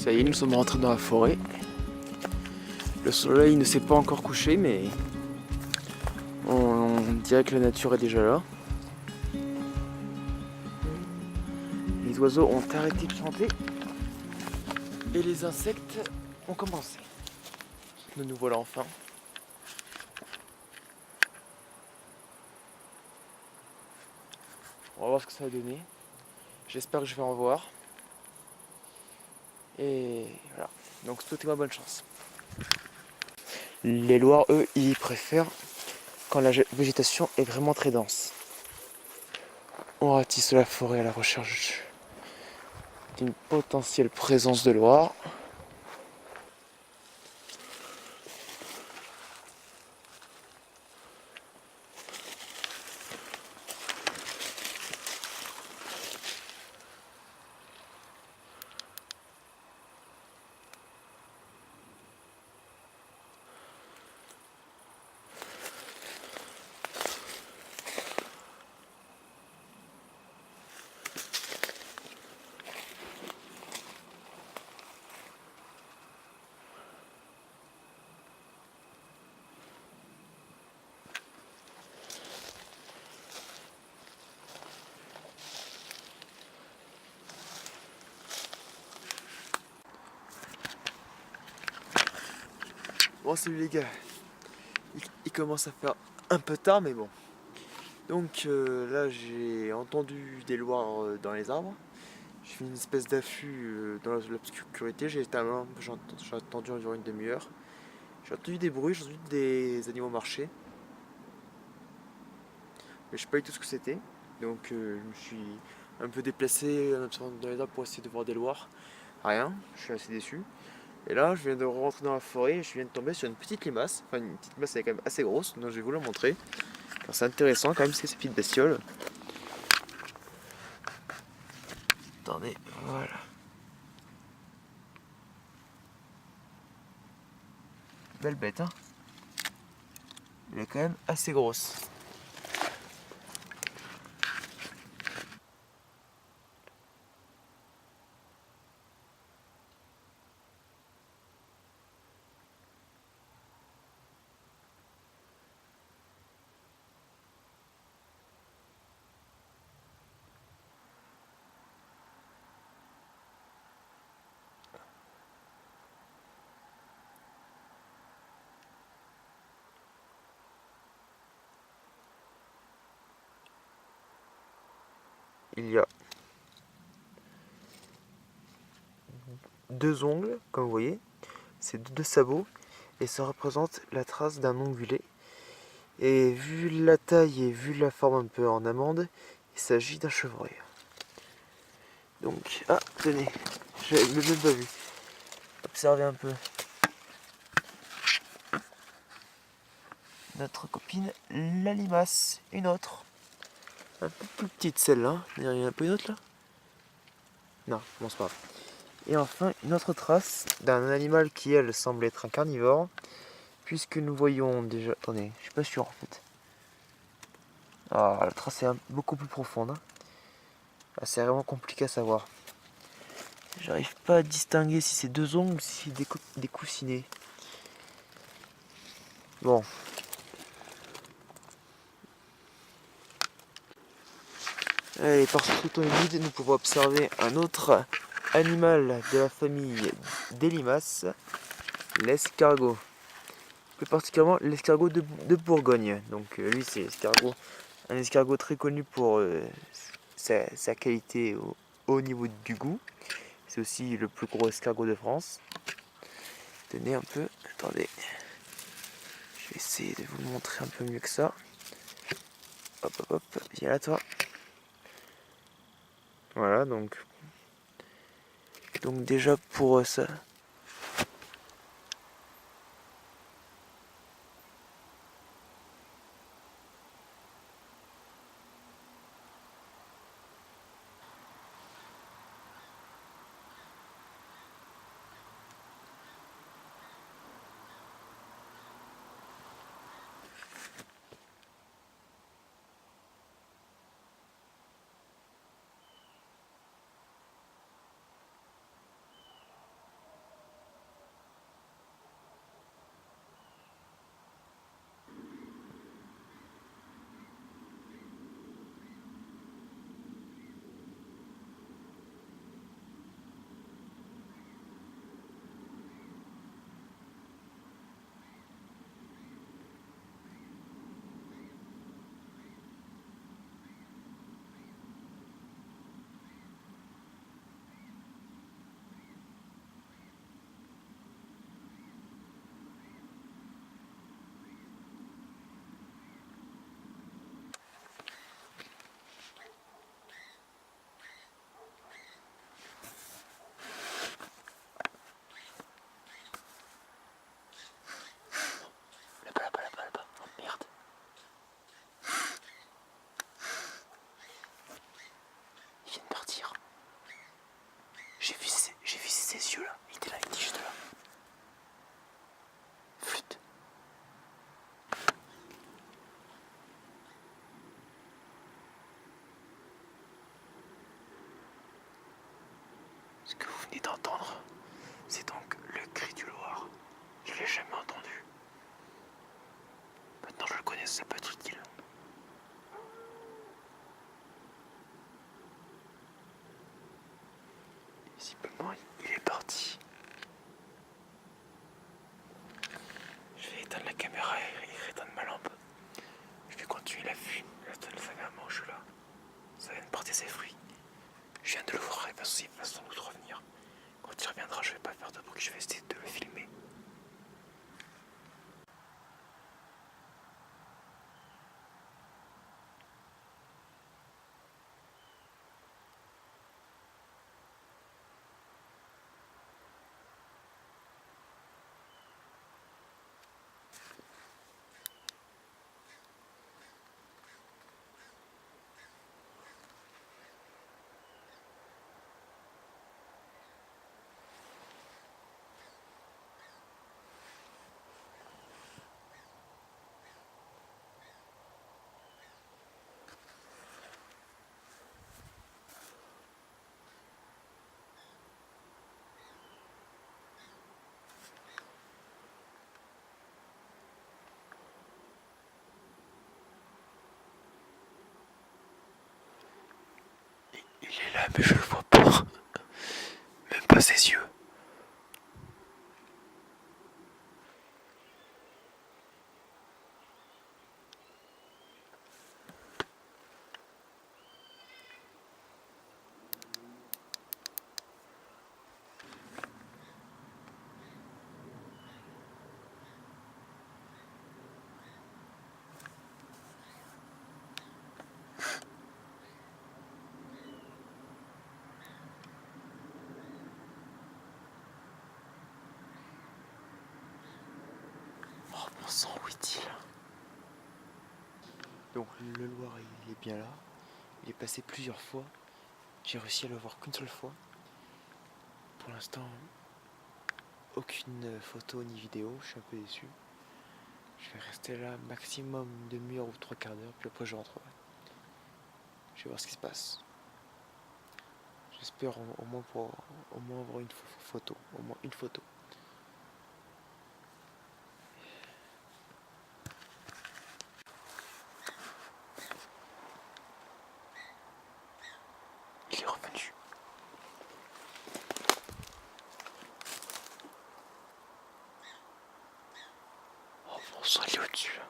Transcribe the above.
Ça y est, nous sommes rentrés dans la forêt. Le soleil ne s'est pas encore couché, mais on dirait que la nature est déjà là. Les oiseaux ont arrêté de chanter et les insectes ont commencé. Nous voilà enfin. On va voir ce que ça va donner. J'espère que je vais en voir. Et voilà. Donc souhaitez-moi bonne chance. Les loirs, eux, ils préfèrent quand la végétation est vraiment très dense. On ratisse la forêt à la recherche d'une potentielle présence de loirs. Bon, salut les gars, il commence à faire un peu tard, mais bon. Donc là, j'ai entendu des loirs dans les arbres. J'ai fait une espèce d'affût dans l'obscurité. J'ai attendu environ une demi-heure. J'ai entendu des bruits, j'ai entendu des animaux marcher. Mais je sais pas du tout ce que c'était. Donc je me suis un peu déplacé en observant dans les arbres pour essayer de voir des loirs. Rien, je suis assez déçu. Et là, je viens de rentrer dans la forêt et je viens de tomber sur une petite limace. Enfin, une petite limace, elle est quand même assez grosse, donc je vais vous la montrer. Car c'est intéressant quand même, ces petites bestioles. Attendez, voilà. Belle bête, hein. Elle est quand même assez grosse. Il y a deux ongles, comme vous voyez. C'est deux sabots et ça représente la trace d'un ongulé. Et vu la taille et vu la forme un peu en amande, il s'agit d'un chevreuil. Donc, ah, tenez, j'avais même pas vu. Observez un peu. Notre copine, la limace, une autre. Un peu plus petite celle-là. Il y en a un peu une autre là. Non, bon c'est pas grave. Et enfin, une autre trace d'un animal qui, elle, semble être un carnivore. Puisque nous voyons déjà... Attendez, je suis pas sûr en fait. Ah, la trace est beaucoup plus profonde. Ah, c'est vraiment compliqué à savoir. J'arrive pas à distinguer si c'est deux ongles ou si c'est des coussinets. Bon. Allez, par ce trou humide, nous pouvons observer un autre animal de la famille des limaces, l'escargot. Plus particulièrement l'escargot de Bourgogne. Donc lui, c'est un escargot très connu pour sa qualité au niveau du goût. C'est aussi le plus gros escargot de France. Tenez un peu, attendez. Je vais essayer de vous le montrer un peu mieux que ça. Hop, hop, hop, viens là toi. Voilà, donc déjà pour ça. caméra étonne ma lampe. Je vais continuer la vue. Là, ça vient à manger là. Ça vient de porter ses fruits. Je viens de le voir, il va sans doute revenir. Quand il reviendra, je vais pas faire de bruit, je vais essayer de le filmer. Il est là, mais je le vois pas. Même pas ses yeux. Oh bon sang, où est-il? Donc le Loir il est bien là. Il est passé plusieurs fois. J'ai réussi à le voir qu'une seule fois. Pour l'instant, aucune photo ni vidéo. Je suis un peu déçu. Je vais rester là maximum une demi-heure ou trois quarts d'heure. Puis après je rentrerai. Je vais voir ce qui se passe. J'espère au moins avoir une photo. Au moins une photo. Il est revenu. Oh bon sang, il est au-dessus là.